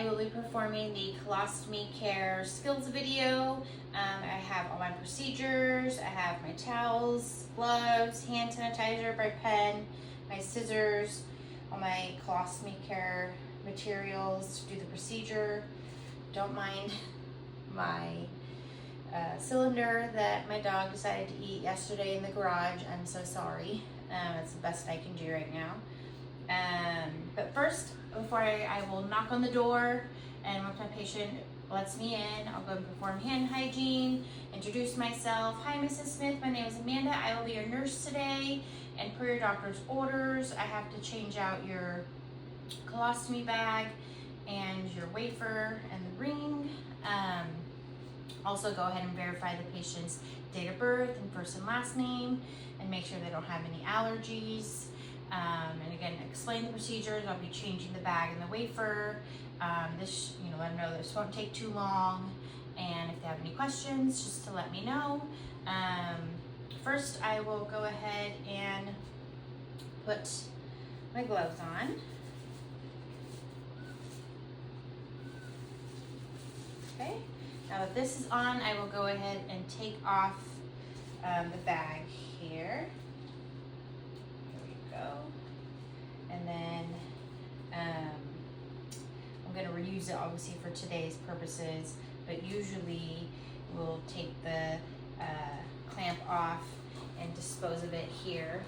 I will be performing the colostomy care skills video. I have all my procedures, I have my towels, gloves, hand sanitizer, my pen, my scissors, all my colostomy care materials to do the procedure. Don't mind my cylinder that my dog decided to eat yesterday in the garage. I'm so sorry. It's the best I can do right now. But first, before I will knock on the door, and once my patient lets me in, I'll go and perform hand hygiene, introduce myself. Hi, Mrs. Smith. My name is Amanda. I will be your nurse today. And per your doctor's orders, I have to change out your colostomy bag and your wafer and the ring. Also go ahead and verify the patient's date of birth and first and last name, and make sure they don't have any allergies. And again, explain the procedures. I'll be changing the bag and the wafer. Let them know this won't take too long. And if they have any questions, just to let me know. First, I will go ahead and put my gloves on. Okay. Now that this is on, I will go ahead and take off the bag here. Here we go. And then I'm going to reuse it obviously for today's purposes, but usually we'll take the clamp off and dispose of it here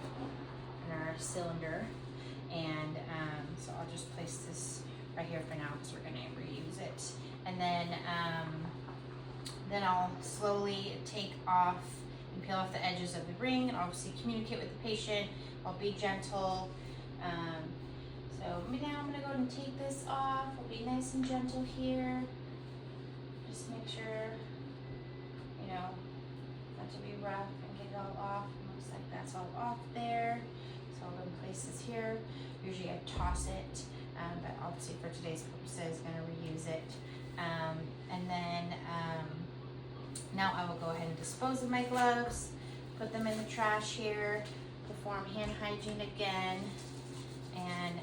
in our cylinder. And so I'll just place this right here for now because we're going to reuse it. And then I'll slowly take off and peel off the edges of the ring, and obviously communicate with the patient. I'll be gentle. So now I'm going to go ahead and take this off. I'll be nice and gentle here. Just make sure, not to be rough and get it all off. It looks like that's all off there. So I'll go and place this here. Usually I toss it, but obviously for today's purposes, I'm going to reuse it. And then now I will go ahead and dispose of my gloves, put them in the trash here, perform hand hygiene again, and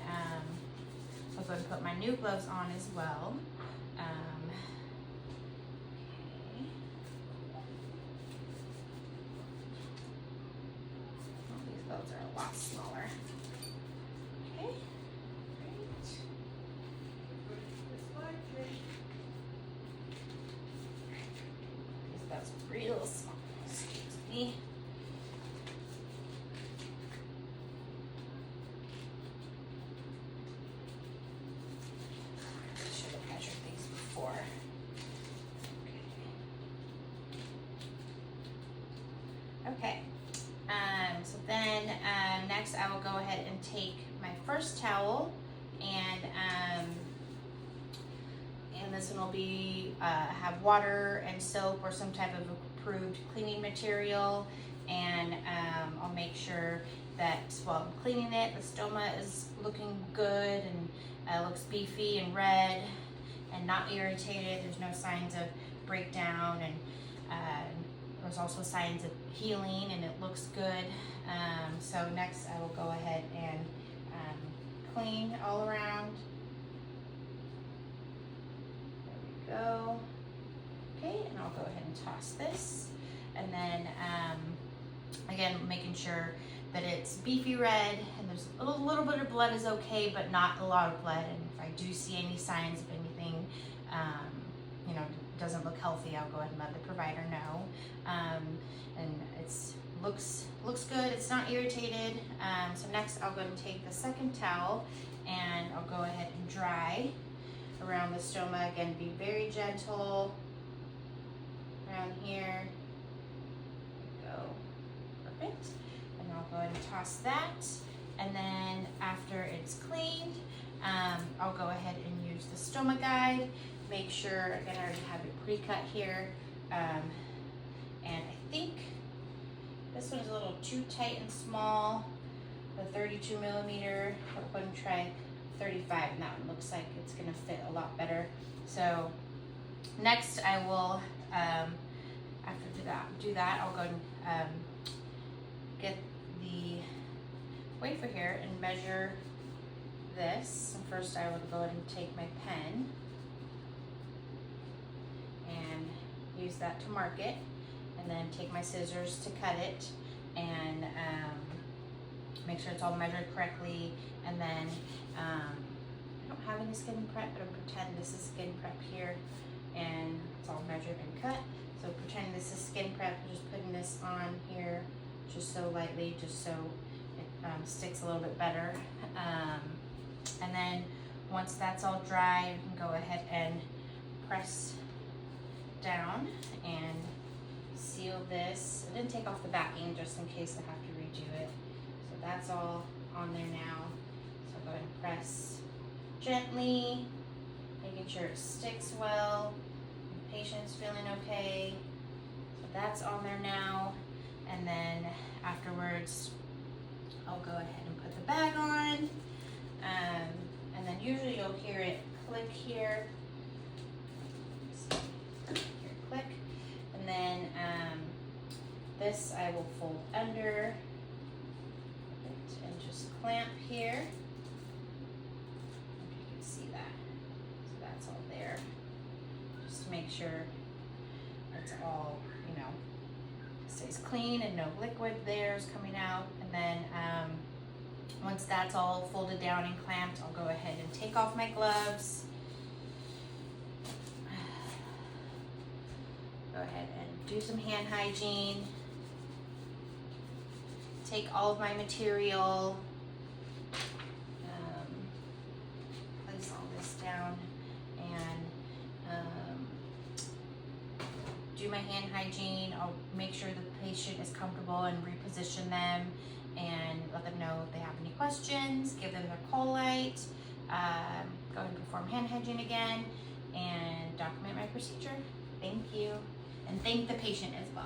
I'll go and put my new gloves on as well. Okay. Well, these gloves are a lot smaller. Okay, great. These gloves are real small, excuse me. Okay, so then next I will go ahead and take my first towel, and this one will be have water and soap or some type of approved cleaning material, and I'll make sure that while I'm cleaning it, the stoma is looking good and looks beefy and red and not irritated. There's no signs of breakdown, and there's also signs of healing, and it looks good. So next I will go ahead and clean all around. There we go. Okay, and I'll go ahead and toss this. And then again, making sure that it's beefy red, and there's a little bit of blood is okay, but not a lot of blood. And if I do see any signs of anything, doesn't look healthy, I'll go ahead and let the provider know. And it's looks good. It's not irritated. So next I'll go ahead and take the second towel, and I'll go ahead and dry around the stoma. Again, be very gentle around here. There we go. Perfect. And I'll go ahead and toss that. And then after it's cleaned, I'll go ahead and use the stoma guide. Make sure, again, I already have it pre-cut here. And I think this one's a little too tight and small, the 32 millimeter. I'll go and try 35, and that one looks like it's gonna fit a lot better. So next I will, after do that, I'll go and get the wafer here and measure this. And first I would go ahead and take my pen use that to mark it, and then take my scissors to cut it, and make sure it's all measured correctly. And then I don't have any skin prep, but I'm pretend this is skin prep here, and it's all measured and cut. So pretend this is skin prep, I'm just putting this on here just so lightly, just so it sticks a little bit better. And then once that's all dry, you can go ahead and press down and seal this. I didn't take off the backing just in case I have to redo it. So that's all on there now. So go ahead and press gently, making sure it sticks well. The patient's feeling okay. So that's on there now. And then afterwards, I'll go ahead and put the bag on. And then usually you'll hear it click here. Hear it click. And then this I will fold under and just clamp here. If you can see that. So that's all there. Just to make sure it's all, you know, stays clean and no liquid there is coming out. And then once that's all folded down and clamped, I'll go ahead and take off my gloves. Go ahead and do some hand hygiene. Take all of my material, place all this down, and do my hand hygiene. I'll make sure the patient is comfortable and reposition them, and let them know if they have any questions, give them their call light, go ahead and perform hand hygiene again, and document my procedure. Thank you, and thank the patient as well.